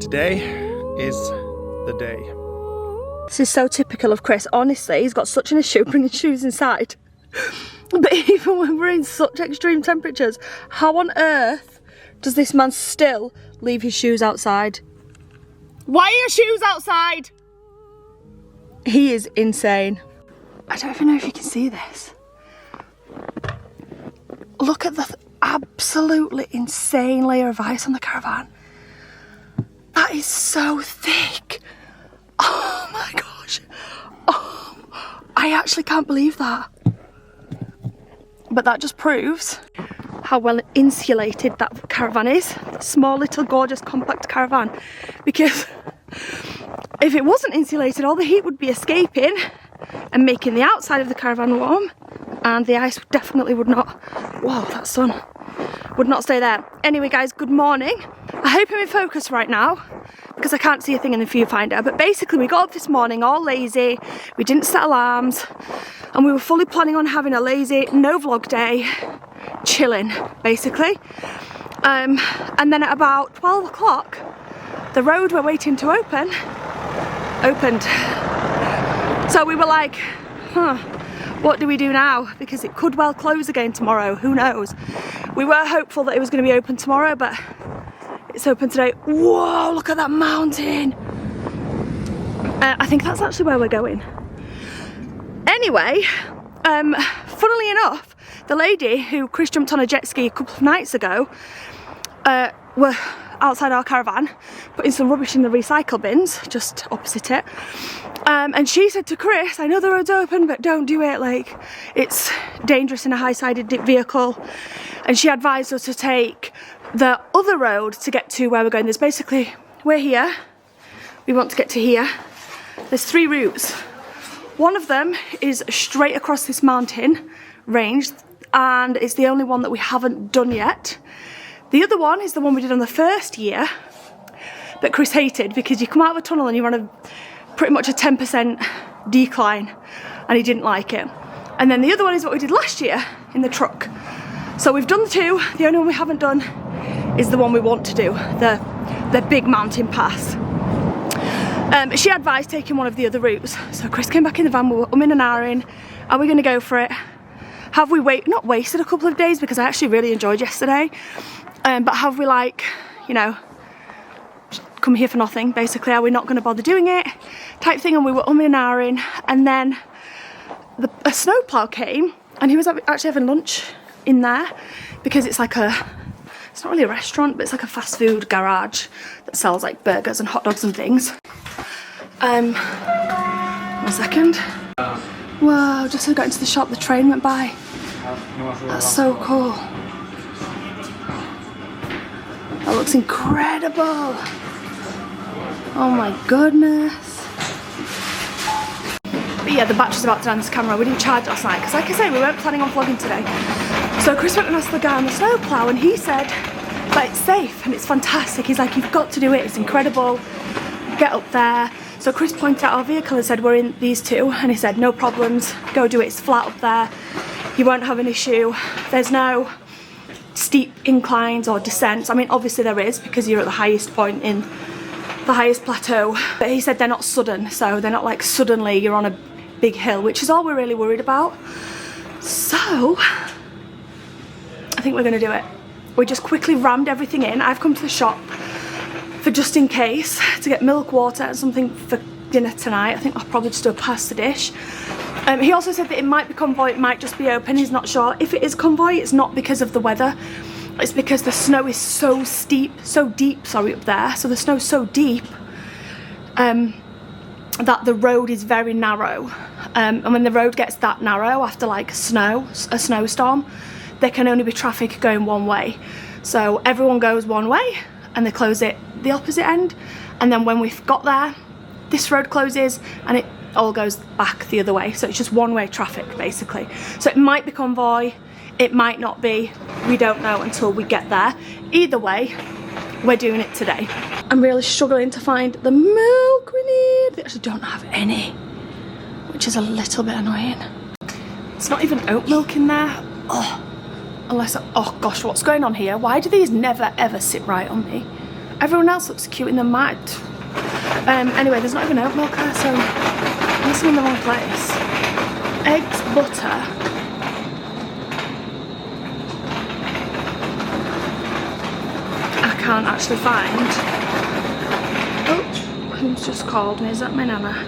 today is the day. This is so typical of Chris. Honestly, he's got such an issue bringing shoes inside. But even when we're in such extreme temperatures, how on earth does this man still leave his shoes outside? Why are your shoes outside? He is insane. I don't even know if you can see this. Look at the absolutely insane layer of ice on the caravan. That is so thick. Oh my gosh. Oh, I actually can't believe that. But that just proves how well insulated that caravan is. Small, little, gorgeous, compact caravan. Because if it wasn't insulated, all the heat would be escaping and making the outside of the caravan warm, and the ice definitely would not, whoa, that sun, would not stay there. Anyway guys, good morning. I hope I'm in focus right now because I can't see a thing in the viewfinder, but basically we got up this morning all lazy, we didn't set alarms, and we were fully planning on having a lazy, no vlog day, chilling basically. And then at about 12 o'clock, the road we're waiting to opened. So we were like, what do we do now? Because it could well close again tomorrow, who knows? We were hopeful that it was going to be open tomorrow, but it's open today. Whoa, look at that mountain. I think that's actually where we're going. Anyway, funnily enough, the lady who Chris jumped on a jet ski a couple of nights ago were outside our caravan putting some rubbish in the recycle bins just opposite it, and she said to Chris, I know the road's open but don't do it, like it's dangerous in a high-sided vehicle, and she advised us to take the other road to get to where we're going. There's basically, we're here, we want to get to here, there's 3 routes. One of them is straight across this mountain range, and it's the only one that we haven't done yet. The other one is the one we did on the first year that Chris hated, because you come out of a tunnel and you're on pretty much a 10% decline, and he didn't like it. And then the other one is what we did last year in the truck. So we've done the 2, the only one we haven't done is the one we want to do, the big mountain pass. She advised taking one of the other routes. So Chris came back in the van, we were in and ahhing, are we going to go for it? Have we not wasted a couple of days, because I actually really enjoyed yesterday, but have we, like, you know, come here for nothing basically? Are we not going to bother doing it type thing? And we were and ahhing, and then a snowplow came, and he was actually having lunch in there, because it's like it's not really a restaurant, but it's like a fast food garage that sells like burgers and hot dogs and things. 1 second. Whoa, just as I got into the shop, the train went by. That's so cool. That looks incredible. Oh my goodness. But yeah, the battery's about to die on this camera. We didn't charge last night, because like I say, we weren't planning on vlogging today. So Chris went and asked the guy on the snowplow, and he said that it's safe and it's fantastic. He's like, you've got to do it, it's incredible. Get up there. So Chris pointed out our vehicle and said, we're in these 2, and he said, no problems, go do it, it's flat up there, you won't have an issue, there's no steep inclines or descents. I mean, obviously there is, because you're at the highest point in the highest plateau, but he said they're not sudden, so they're not like suddenly you're on a big hill, which is all we're really worried about. So I think we're going to do it. We just quickly rammed everything in. I've come to the shop for just in case to get milk, water and something for dinner tonight. I think I'll probably just do a pasta dish. He also said that it might be convoy, it might just be open, he's not sure. If it is convoy, it's not because of the weather, it's because the snow is so deep up there, so the snow's so deep that the road is very narrow, and when the road gets that narrow after like a snowstorm, there can only be traffic going one way. So everyone goes one way and they close it the opposite end, and then when we've got there, this road closes and it all goes back the other way, so it's just one-way traffic basically. So it might be convoy, it might not be, we don't know until we get there. Either way, we're doing it today. I'm really struggling to find the milk we need. We actually don't have any, which is a little bit annoying. It's not even oat milk in there. Oh, unless, oh gosh, what's going on here? Why do these never ever sit right on me? Everyone else looks cute in the mat. Anyway, there's not even oat milk there, so I must be in the wrong place. Eggs, butter. I can't actually find. Oh, who's just called me? Is that my Nana?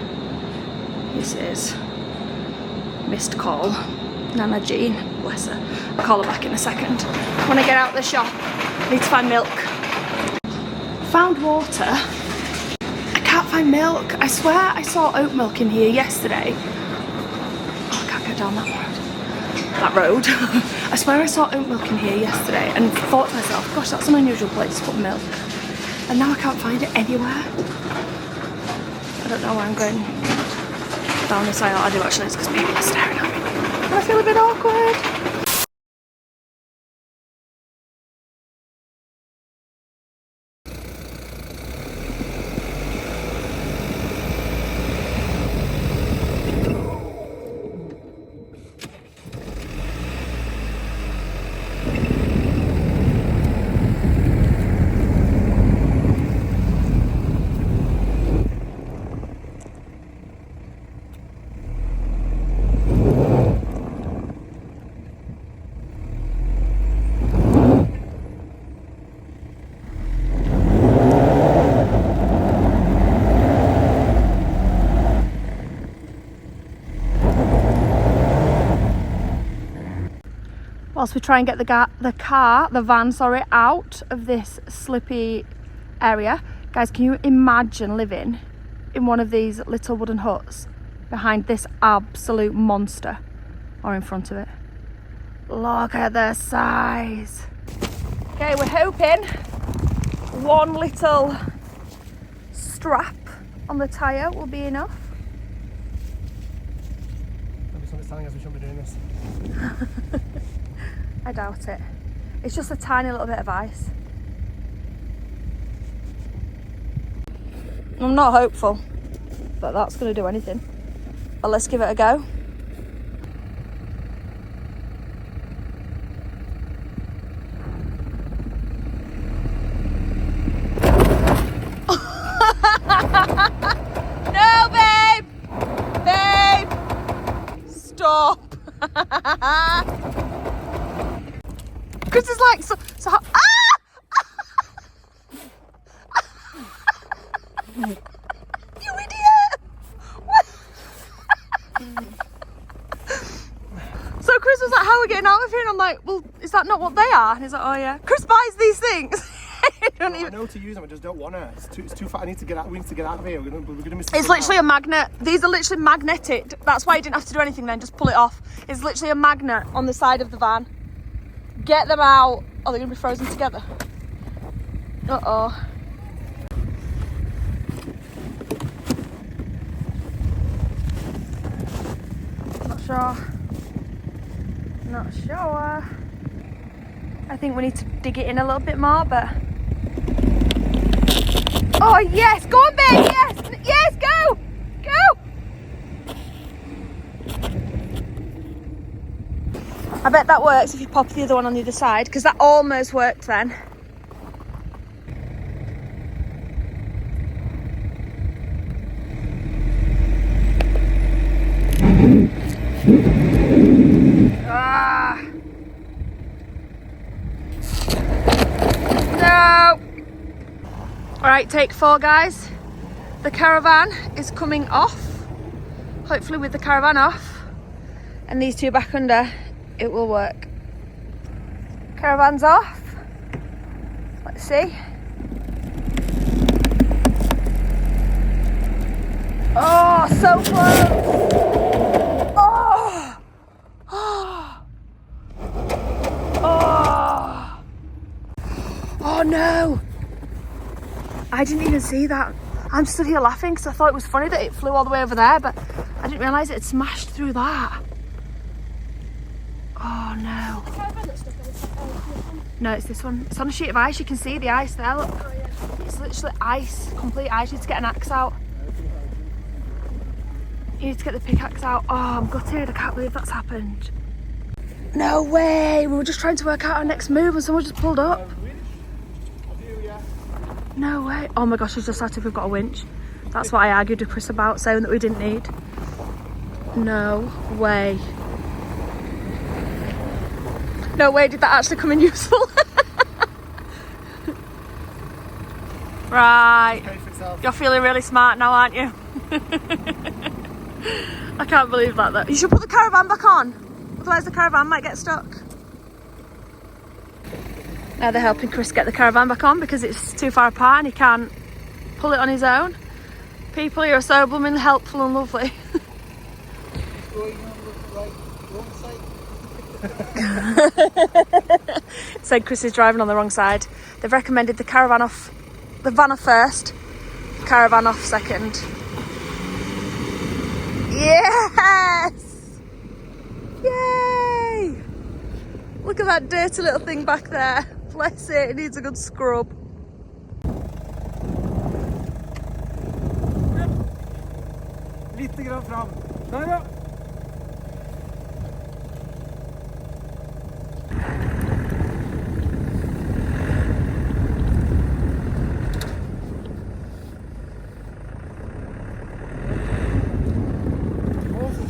This is missed call. Nana Jean, bless her. I'll call her back in a second. When I get out of the shop, I need to find milk. Found water. I can't find milk. I swear I saw oat milk in here yesterday. Oh, I can't go down that road. I swear I saw oat milk in here yesterday and thought to myself, gosh, that's an unusual place to put milk. And now I can't find it anywhere. I don't know where I'm going down this aisle. I do actually, it's because people are staring at me. And I feel a bit awkward. Whilst we try and get the van, out of this slippy area. Guys, can you imagine living in one of these little wooden huts behind this absolute monster, or in front of it? Look at the size. Okay, we're hoping one little strap on the tyre will be enough. Maybe somebody's telling us we shouldn't be doing this. I doubt it. It's just a tiny little bit of ice. I'm not hopeful that that's going to do anything, but let's give it a go. No, babe! Babe! Stop! Chris is like, so ah! You idiot! So Chris was like, how are we getting out of here? And I'm like, well, is that not what they are? And he's like, oh yeah. Chris buys these things. I know to use them, I just don't want to. It's too far. I need to get out. We need to get out of here. We're gonna miss. It's literally a magnet. These are literally magnetic. That's why you didn't have to do anything then. Just pull it off. It's literally a magnet on the side of the van. Get them out. Oh, they're gonna be frozen together. Uh-oh. Not sure. I think we need to dig it in a little bit more, but... Oh, yes! Go on, babe! Yes! Yes, go! Go! I bet that works if you pop the other one on the other side, because that almost worked then. No! Alright, take 4, guys. The caravan is coming off. Hopefully with the caravan off and these 2 back under, it will work. Caravan's off. Let's see. Oh, so close. Oh. Oh. Oh. Oh no. I didn't even see that. I'm stood here laughing because I thought it was funny that it flew all the way over there, but I didn't realise it had smashed through that. Oh no. No, it's this one. It's on a sheet of ice. You can see the ice there, look. Oh, yeah. It's literally ice, complete ice. You need to get an axe out. You need to get the pickaxe out. Oh, I'm gutted. I can't believe that's happened. No way. We were just trying to work out our next move and someone just pulled up. No way. Oh my gosh, she's just asked if we've got a winch. That's what I argued with Chris about, saying that we didn't need. No way. No way did that actually come in useful. Right. You're feeling really smart now, aren't you? I can't believe that though. You should put the caravan back on. Otherwise the caravan might get stuck. Now they're helping Chris get the caravan back on because it's too far apart and he can't pull it on his own. People here are so blooming helpful and lovely. Said Chris is driving on the wrong side. They've recommended the van off first, caravan off second. Yes! Yay! Look at that dirty little thing back there. Bless it, it needs a good scrub. Lite grann fram. Där ja.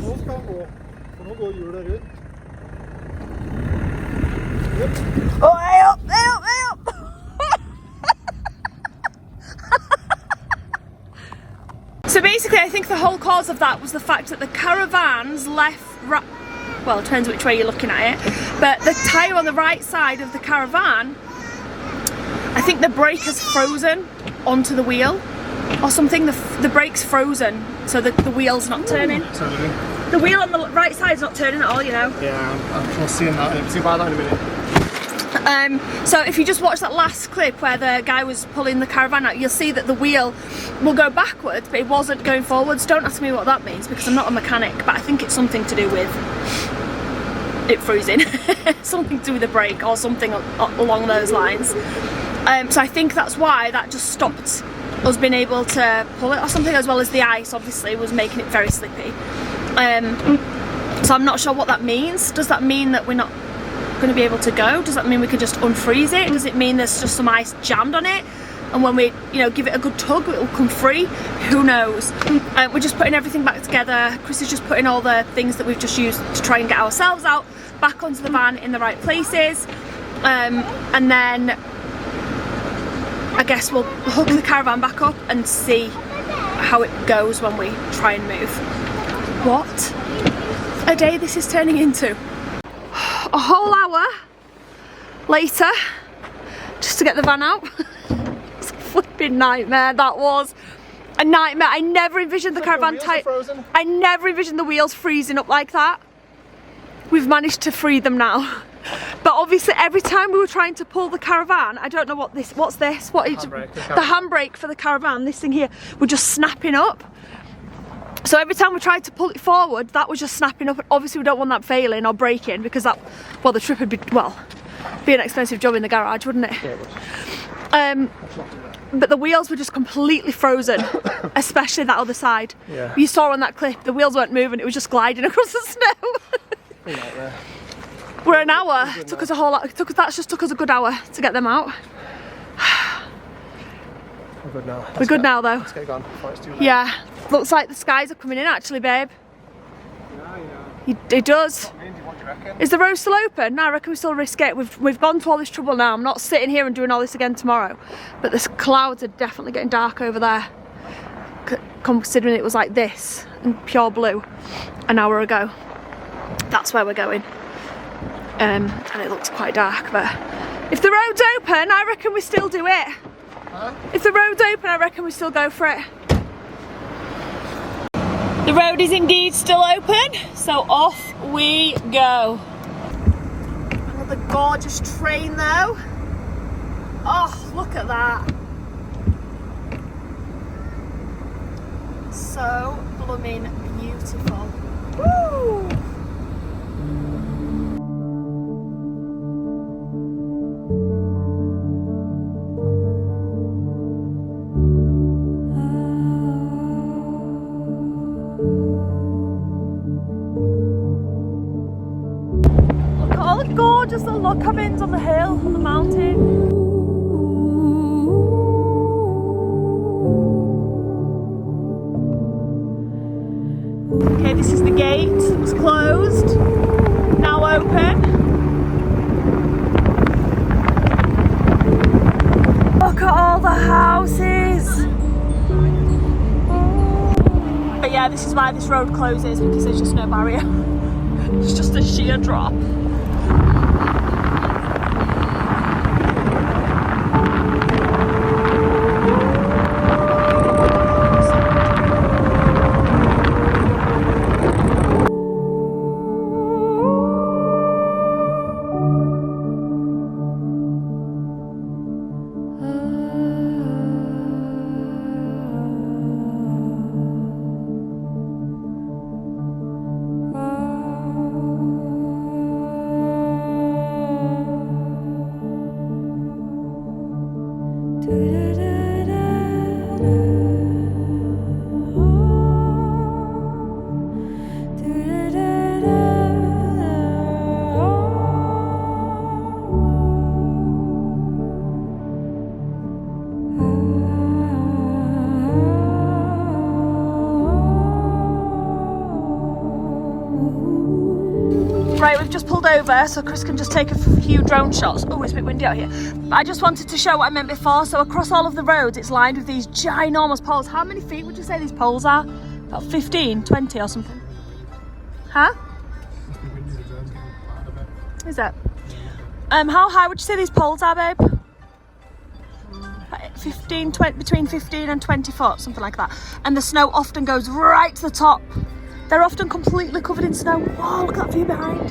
Nå skal han gå. For nå går hjulet rundt. Oh, hey up, hey up, hey up! So basically I think the whole cause of that was the fact that the caravan's well, it depends which way you're looking at it, but the tyre on the right side of the caravan, I think the brake has frozen onto the wheel or something. The brake's frozen, so the wheel's not turning. The wheel on the right side's not turning at all, you know. Yeah, I'm seeing that. See about that in a minute. So if you just watch that last clip where the guy was pulling the caravan out, you'll see that the wheel will go backwards, but it wasn't going forwards. Don't ask me what that means because I'm not a mechanic, but I think it's something to do with it freezing. Something to do with the brake or something along those lines. So I think that's why that just stopped us being able to pull it or something, as well as the ice obviously was making it very slippy. So I'm not sure what that means. Does that mean that we're not going to be able to go? Does that mean we could just unfreeze it? Does it mean there's just some ice jammed on it and when we, you know, give it a good tug it will come free? Who knows? We're just putting everything back together. Chris is just putting all the things that we've just used to try and get ourselves out back onto the van in the right places, and then I guess we'll hook the caravan back up and see how it goes when we try and move. What a day this is turning into. A whole hour later just to get the van out. It's a flipping nightmare. That was a nightmare. I never envisioned the caravan tight. I never envisioned the wheels freezing up like that. We've managed to free them now. But obviously every time we were trying to pull the caravan, I don't know what this, what's this? What is the handbrake for the caravan, this thing here, we're just snapping up. So every time we tried to pull it forward, that was just snapping up. Obviously we don't want that failing or breaking because that, well, the trip would be, well, be an expensive job in the garage, wouldn't it? Yeah, it would. But the wheels were just completely frozen, especially that other side. Yeah. You saw on that clip, the wheels weren't moving, it was just gliding across the snow. We're an hour, took us a whole lot, that just took us a good hour to get them out. We're good now. We're good now though. Let's get gone before it's too late. Yeah, looks like the skies are coming in actually, babe. Yeah. It does. What do you reckon? Is the road still open? No, I reckon we still risk it. We've gone to all this trouble now. I'm not sitting here and doing all this again tomorrow. But the clouds are definitely getting dark over there. Considering it was like this and pure blue an hour ago. That's where we're going. And it looks quite dark, but if the road's open, I reckon we still do it. Huh? If the road's open, I reckon we still go for it. The road is indeed still open, so off we go. Another gorgeous train though. Oh, look at that. So blooming beautiful. Woo! Gorgeous little log cabins on the hill, on the mountain. at all the houses. But yeah, this is why this road closes, because there's just no barrier. It's just a sheer drop. Right, we've just pulled over so Chris can just take a few drone shots. Oh, it's a bit windy out here. But I just wanted to show what I meant before. So across all of the roads, it's lined with these ginormous poles. How many feet would you say these poles are? About 15, 20 or something. Huh? Is that? How high would you say these poles are, babe? 15, 20, between 15 and 20 foot, something like that. And the snow often goes right to the top. They're often completely covered in snow. Wow, look at that view behind.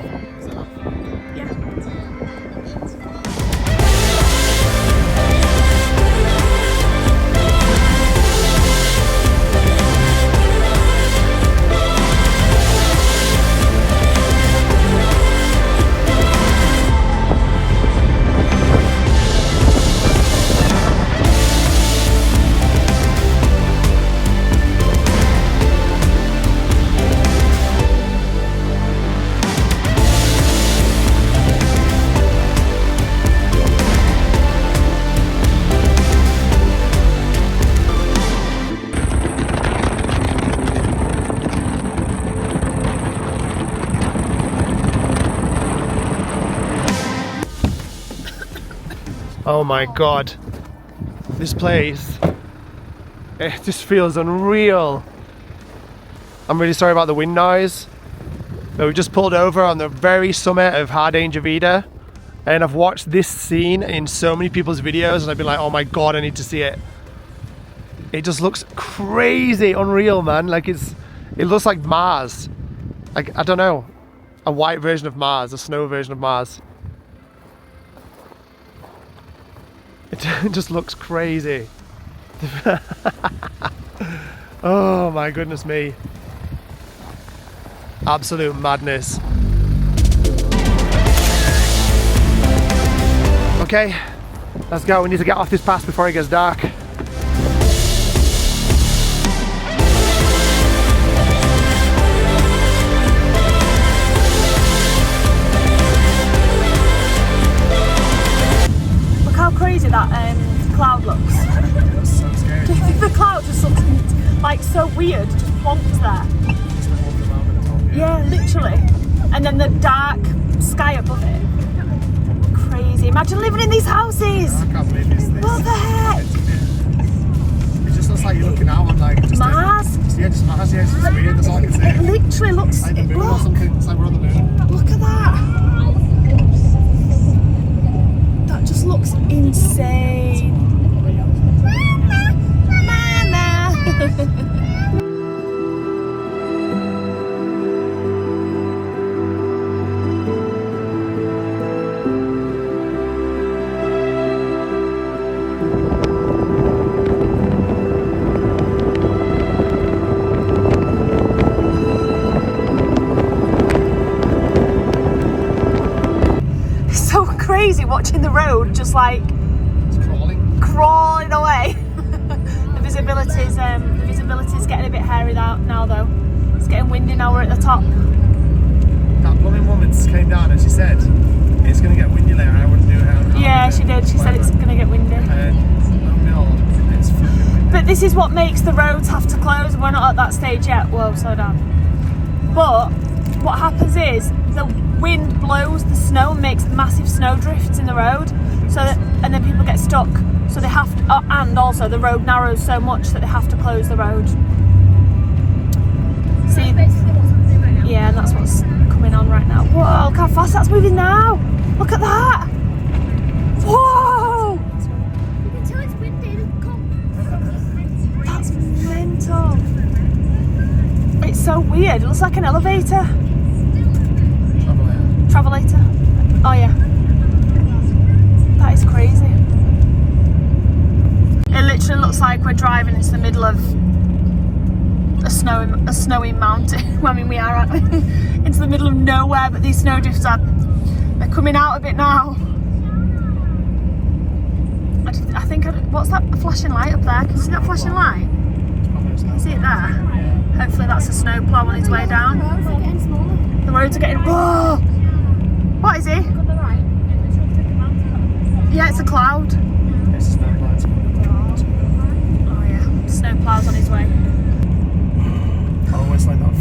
Yeah. Oh my god, this place, it just feels unreal. I'm really sorry about the wind noise, but we just pulled over on the very summit of Hardangervidda, and I've watched this scene in so many people's videos and I've been like, oh my god, I need to see it. It just looks crazy, unreal, man. Like it looks like Mars. Like, I don't know, a white version of Mars, a snow version of Mars. It just looks crazy. Oh my goodness me. Absolute madness. Okay, let's go. We need to get off this pass before it gets dark. Crazy that cloud looks. So scary. The cloud just looks like so weird, just plonked there. Yeah, literally. And then the dark sky above it. Crazy. Imagine living in these houses. I can't believe this. What the heck? It just looks like you're looking out on like just Mars. Yeah, just Mars. Yeah, it's just weird. That's all I can say. It literally looks like the moon or something. It's like we're on the moon. Look at that. That just looks insane. Mama. Crazy watching the road just like crawling away. The visibility's getting a bit hairy now though. It's getting windy now, we're at the top. That blooming woman came down and she said it's going to get windy later. I wouldn't do it. Yeah, she did. She said it's going to get windy. It's flipping windy. But this is what makes the roads have to close. We're not at that stage yet. Whoa, slow down. But what happens is the wind blows the snow and makes massive snow drifts in the road, and then people get stuck. So they have to, and also the road narrows so much that they have to close the road. See, basically what's happening right now. yeah, and that's what's coming on right now. Whoa, look how fast that's moving now. Look at that. Whoa, You can tell it's windy. that's mental. It's so weird. It looks like an elevator. Travelator. Oh yeah. That is crazy. It literally looks like we're driving into the middle of a snowy mountain. Well, I mean, we are, aren't we? Into the middle of nowhere, but these snowdrifts they're coming out a bit now. I think, what's that flashing light up there? Can you see that flashing light? See it there? Hopefully that's a snowplow on its way down. The roads are getting smaller. The roads are getting, whoa! What is it? Got the right. Yeah, it's a cloud. Oh yeah, snowplow's on his way. Always like that.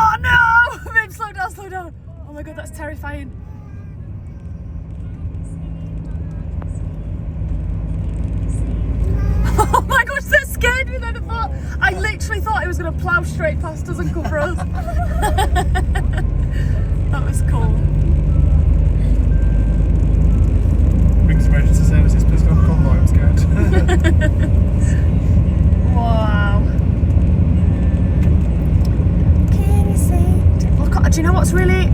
Oh no! Babe, slow down, slow down. Oh my god, that's terrifying. Oh my gosh, that scared me then. I literally thought it was going to plough straight past us and cover us. That was cool. Brings emergency services, please go on the convoy, I'm scared. Wow. Can you see? Look, do you know what's really...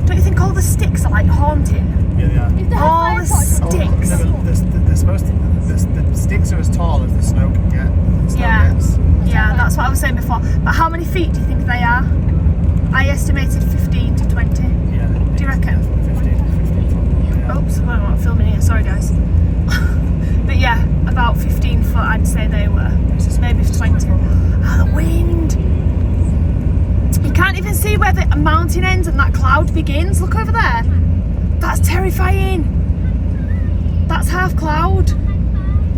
Don't you think all the sticks are like haunting? Yeah, they are. If they have All fire the pots, sticks. They're supposed to, the sticks are as tall as the snow can get. Snow Yeah. gets. Yeah, that's what I was saying before. But how many feet do you think they are? I estimated 15 to 20. Yeah. Do you reckon? 15 foot. Yeah. Oops, I'm not filming here, sorry guys. But yeah, about 15 foot I'd say they were. Maybe 20. Ah, the wind! You can't even see where the mountain ends and that cloud begins. Look over there. That's terrifying. That's half cloud.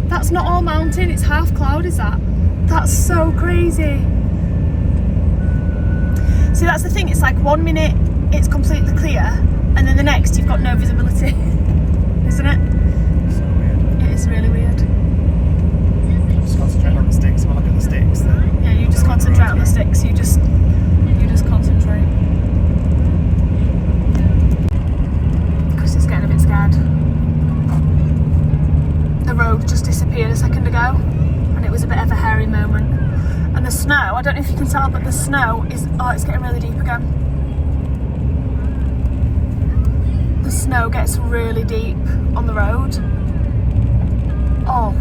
That's not all mountain, it's half cloud, is that? That's so crazy. See, that's the thing, it's like 1 minute it's completely clear and then the next you've got no visibility. Isn't it? So weird. It is really weird. Just concentrate on the sticks. Have a look at the sticks. Yeah, you just concentrate on the sticks, you just concentrate. Chris is getting a bit scared. The road just disappeared a second ago and it was a bit of a hairy moment. And the snow, I don't know if you can tell, but the snow is, oh, it's getting really deep again. The snow gets really deep on the road. Oh,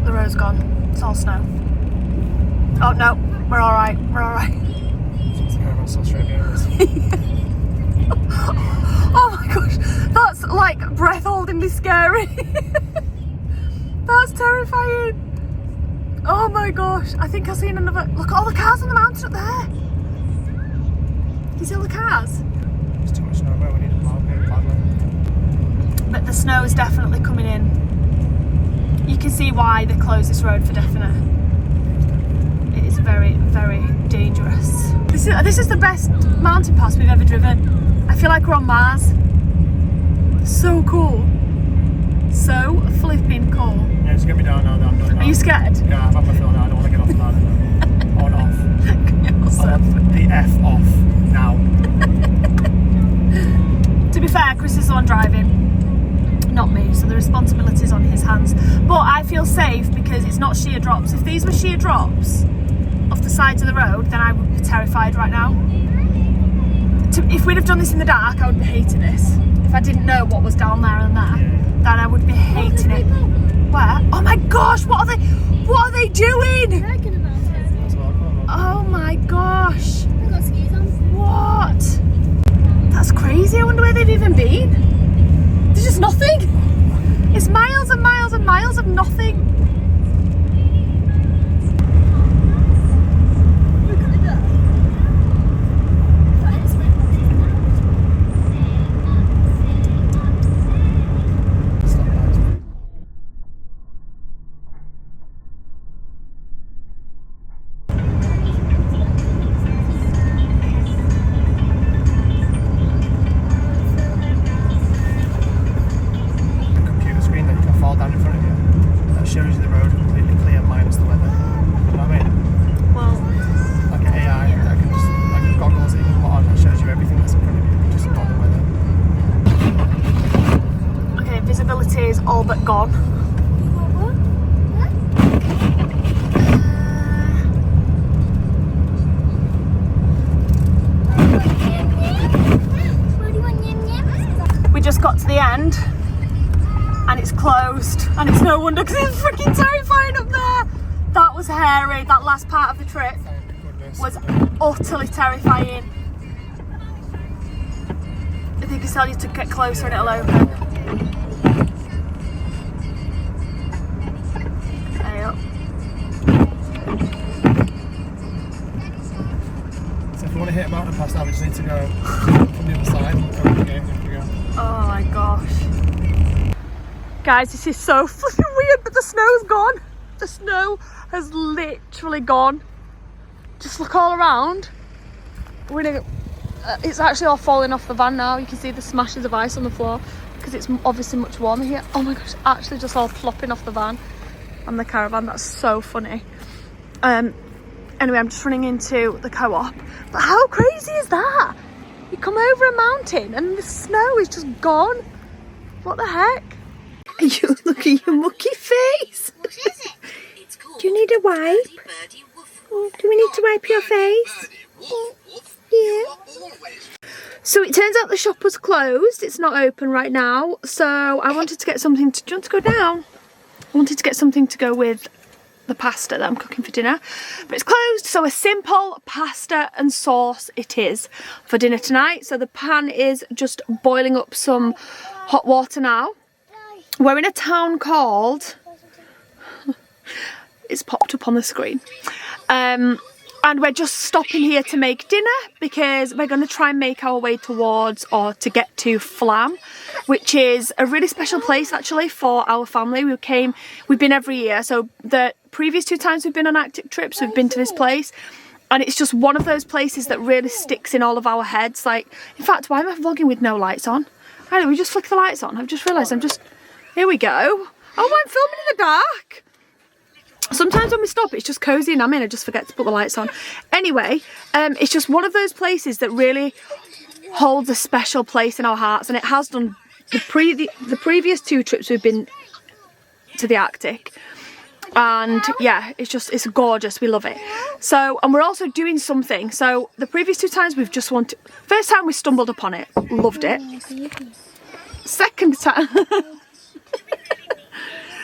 the road's gone. It's all snow. Oh no, we're all right. We're all right. The caravan's still straight behind us. Oh my gosh, that's like breath-holdingly scary. That's terrifying. Oh my gosh, I think I've seen another. Look at all the cars on the mountain up there. Can you see all the cars? There's too much snow, but we need a plough here, badly. But the snow is definitely coming in. You can see why they closed this road for definite. It is very, very dangerous. This is the best mountain pass we've ever driven. I feel like we're on Mars. So cool. So flipping cool. Yeah, just get me down now, I'm done now. Are you scared? Yeah, I've had my fill now, I don't want to get off the ladder now. On, off. I want the F off now. To be fair, Chris is the one driving, not me, so the responsibility is on his hands. But I feel safe because it's not sheer drops. If these were sheer drops off the sides of the road, then I would be terrified right now. If we'd have done this in the dark, I would be hating this. If I didn't know what was down there and there, then I would be hating it. Where? Oh my gosh, what are they doing? Talking about it. That's what I call them. Oh my gosh. They've got skis on. What? That's crazy. I wonder where they've even been. There's just nothing. It's miles and miles and miles of nothing. Look at that. That is Esmé. Stop that. shows you the road completely clear minus the weather. You know what I mean? Well, Like an AI, I can just, like goggles that you can put on that shows you everything that's in front of you, just not the weather. okay, visibility is all but gone. We just got to the end and it's closed, and it's no wonder because it's freaking terrifying up there. That was hairy. That last part of the trip was utterly terrifying. I think it's tell you to get closer and it'll open. There you go. So if you want to hit a mountain pass now, we just need to go from the other side and go again. Oh my gosh. Guys, this is so flipping weird, but the snow's gone. The snow has literally gone. Just look all around. It's actually all falling off the van now. You can see the smashes of ice on the floor because it's obviously much warmer here. Oh my gosh, actually just all flopping off the van and the caravan. That's so funny. Anyway, I'm just running into the co-op. But how crazy is that? You come over a mountain and the snow is just gone. What the heck? You look at your mucky face. What is it? It's called Do you need a wipe? Birdie Woof. Do we need to wipe your face? Yeah. So it turns out the shop was closed. It's not open right now. So I wanted to get something to... Do you want to go down? I wanted to get something to go with the pasta that I'm cooking for dinner, but it's closed, so a simple pasta and sauce it is for dinner tonight. So the pan is just boiling up some hot water now. We're in a town called it's popped up on the screen, and we're just stopping here to make dinner because we're going to try and make our way towards or to get to Flam, which is a really special place actually for our family. We've been every year, so the previous 2 times we've been on Arctic trips we've been to this place, and it's just one of those places that really sticks in all of our heads. Like, in fact, why am I vlogging with no lights on? I don't know, we just flick the lights on. I've just realised here we go. Oh, I'm filming in the dark. Sometimes when we stop it's just cozy and I just forget to put the lights on. Anyway, it's just one of those places that really holds a special place in our hearts, and it has done the previous 2 trips we've been to the Arctic. And yeah, it's gorgeous, we love it. So, and we're also doing something. So the previous 2 times we've just wanted, first time we stumbled upon it, loved it. Second time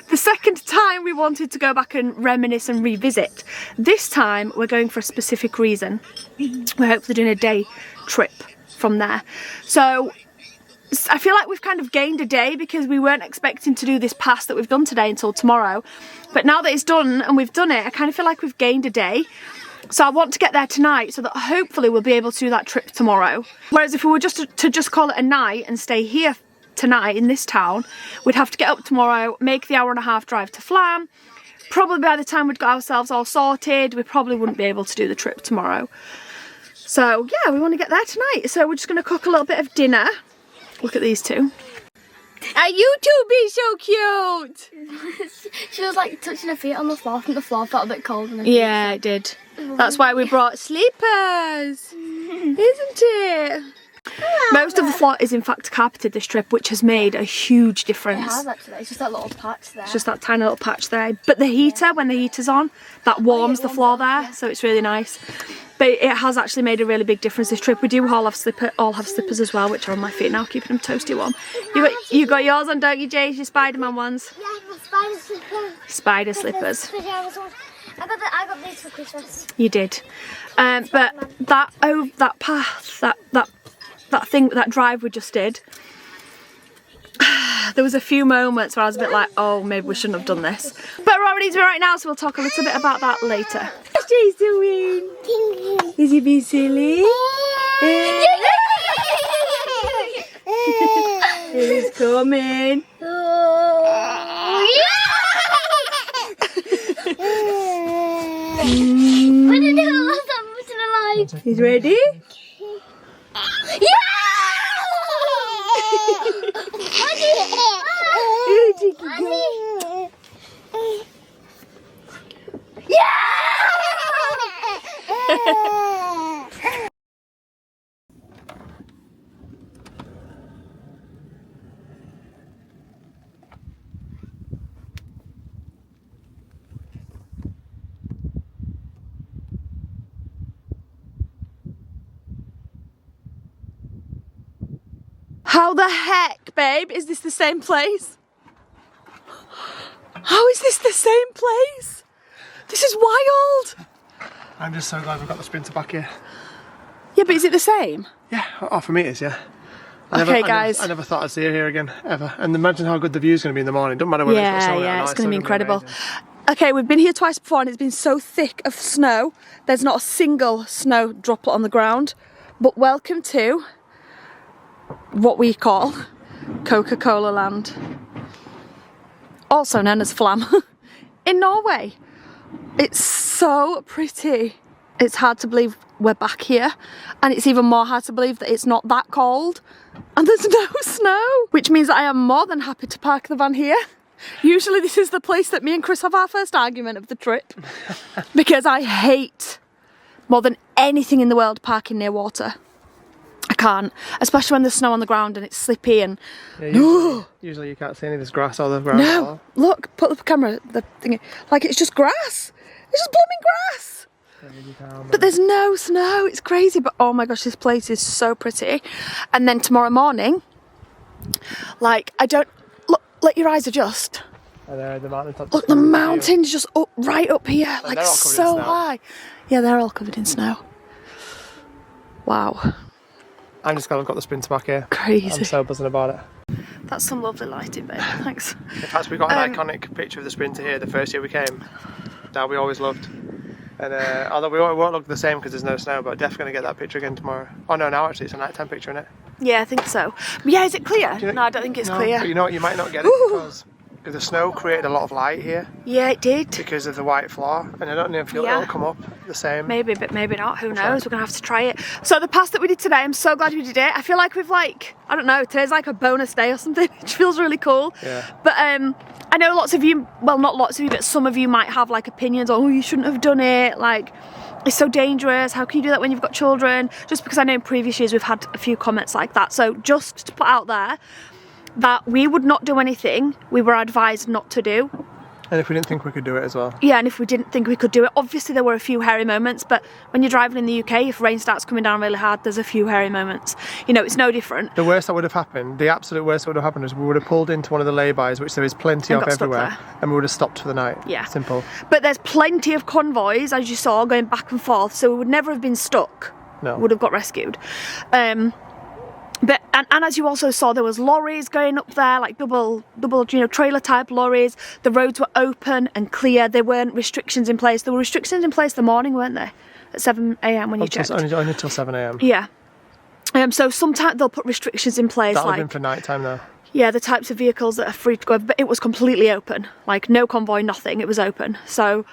the second time we wanted to go back and reminisce and revisit. This time we're going for a specific reason. We're hopefully doing a day trip from there. So I feel like we've kind of gained a day because we weren't expecting to do this pass that we've done today until tomorrow. But now that it's done and we've done it, I kind of feel like we've gained a day. So I want to get there tonight so that hopefully we'll be able to do that trip tomorrow. Whereas if we were just to just call it a night and stay here tonight in this town, we'd have to get up tomorrow, make the 1.5-hour drive to Flam. Probably by the time we'd got ourselves all sorted, we probably wouldn't be able to do the trip tomorrow. So yeah, we want to get there tonight. So we're just going to cook a little bit of dinner. Look at these two. Are you two being so cute? She was like touching her feet on the floor. I think the floor felt a bit cold. Yeah, it did. That's why we brought sleepers, isn't it? Most of the floor is in fact carpeted this trip, which has made a huge difference. It has actually. It's just that little patch there. It's just that tiny little patch there. But the heater, when the heater's on, that warms the floor there, so it's really nice. But it has actually made a really big difference this trip. We do all have slippers as well, which are on my feet now, keeping them toasty warm. You got yours on, don't you, Jace? Your Spider-Man ones? Yeah, I got spider slippers. Spider slippers. I got these for Christmas. You did. But that path, that drive we just did, there was a few moments where I was a bit like, oh, maybe we shouldn't have done this. But we're already doing it right now, so we'll talk a little bit about that later. What's Jace doing? Is he being silly? He's coming. He's ready? How the heck, babe? Is this the same place? How is this the same place? This is wild. I'm just so glad we've got the Sprinter back here. Yeah, but is it the same? Yeah, oh, for me it is, yeah. Okay, guys. I never thought I'd see her here again, ever. And imagine how good the view's going to be in the morning. Doesn't matter whether it's got snow or not. It's going to be incredible. Amazing. Okay, we've been here twice before and it's been so thick of snow. There's not a single snow droplet on the ground. But welcome to what we call Coca-Cola Land. Also known as Flam in Norway. It's so pretty. It's hard to believe we're back here, and it's even more hard to believe that it's not that cold and there's no snow, which means that I am more than happy to park the van here. Usually this is the place that me and Chris have our first argument of the trip because I hate more than anything in the world parking near water. I can't, especially when there's snow on the ground and it's slippy and usually you can't see any of this grass or the ground at all. Look, put the camera, the thing, like it's just grass. It's just blooming grass. But there's no snow, it's crazy. But oh my gosh, this place is so pretty. And then tomorrow morning, like I don't, look, let your eyes adjust. Oh, there, the mountain tops. Look, the mountain's just up, right up here, like they're all covered so in snow. high. Yeah, they're all covered in snow. Wow. I'm just glad I've got the Sprinter back here. Crazy. I'm so buzzing about it. That's some lovely lighting, babe. Thanks. In fact, we got an iconic picture of the Sprinter here the first year we came. That we always loved. And although we won't look the same because there's no snow, but definitely going to get that picture again tomorrow. Oh no, now actually it's a nighttime picture, isn't it? Yeah, I think so. But yeah, is it clear? You know, no, I don't think it's clear. But you know what, you might not get it because the snow created a lot of light here. Yeah, it did. Because of the white floor, and I don't know if it'll come up the same. Maybe, but maybe not. Who knows? We're gonna have to try it. So the pass that we did today, I'm so glad we did it. I feel like we've I don't know, today's like a bonus day or something, which feels really cool. Yeah. But I know lots of you, well not lots of you, but some of you might have like opinions. Oh, you shouldn't have done it. Like, it's so dangerous. How can you do that when you've got children? Just because I know in previous years we've had a few comments like that. So just to put out there that we would not do anything we were advised not to do. And if we didn't think we could do it as well. Yeah, and if we didn't think we could do it, obviously there were a few hairy moments, but when you're driving in the UK, if rain starts coming down really hard, there's a few hairy moments. You know, it's no different. The worst that would have happened, the absolute worst that would have happened is we would have pulled into one of the lay-bys, which there is plenty And of got stuck everywhere, there. and we would have stopped for the night. Yeah. Simple. But there's plenty of convoys, as you saw, going back and forth, so we would never have been stuck. No. Would have got rescued. But and as you also saw, there was lorries going up there, like double, trailer type lorries. The roads were open and clear. There weren't restrictions in place. There were restrictions in place the morning, weren't there? At 7 a.m. when you checked. Only till 7 a.m. Yeah. So sometimes they'll put restrictions in place. That would have been for night time though. Yeah, the types of vehicles that are free to go, but it was completely open. Like no convoy, nothing. It was open. So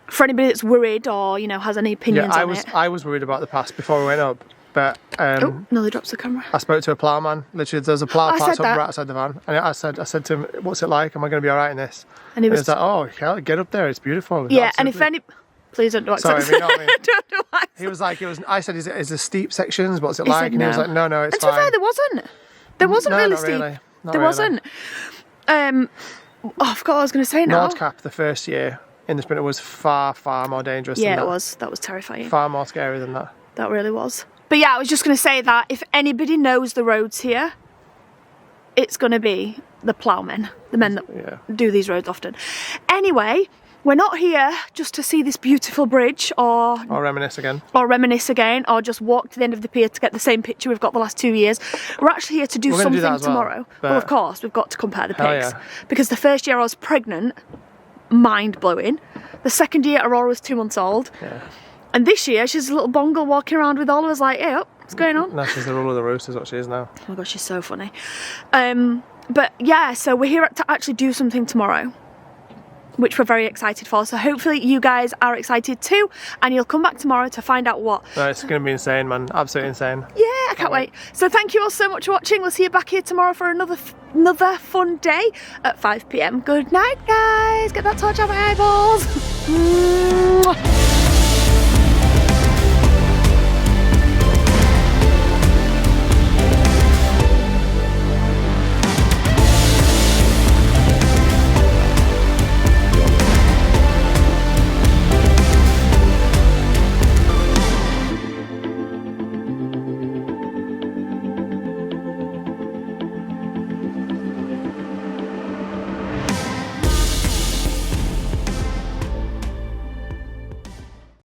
for anybody that's worried or has any opinions on it. I was worried about the pass before we went up. But oh, no, they drops the camera. I spoke to a ploughman. Literally, there's a plough parked up right outside the van, and I said to him, "What's it like? Am I going to be all right in this?" And he was like, "Oh, hell, get up there. It's beautiful." Yeah, and if any, please don't do accents. Sorry, you know what I mean? Don't do accents. He was like, I said, "Is there steep sections? What's it like?" And he was like, "No, it's fine." And to be fair, there wasn't. There wasn't really not steep. Really. Not there really. wasn't. I forgot what I was going to say now. Nordcap, the first year in the Sprinter, was far, far more dangerous. Yeah, than that. it was. That was terrifying. Far more scary than that. That really was. But yeah, I was just going to say that if anybody knows the roads here, it's going to be the ploughmen, the men that do these roads often. Anyway, we're not here just to see this beautiful bridge or reminisce again. Or just walk to the end of the pier to get the same picture we've got the last 2 years. We're actually here to do something tomorrow. Well, of course, we've got to compare the pigs. Yeah. Because the first year I was pregnant, mind-blowing. The second year Aurora was 2 months old. Yeah. And this year, she's a little bongle walking around with all of us like, hey, what's going on? No, she's the ruler of the roost is what she is now. Oh my gosh, she's so funny. But yeah, so we're here to actually do something tomorrow, which we're very excited for. So hopefully you guys are excited too, and you'll come back tomorrow to find out what. No, it's going to be insane, man. Absolutely insane. Yeah, I can't wait. So thank you all so much for watching. We'll see you back here tomorrow for another fun day at 5 p.m. Good night, guys. Get that torch out of my eyeballs.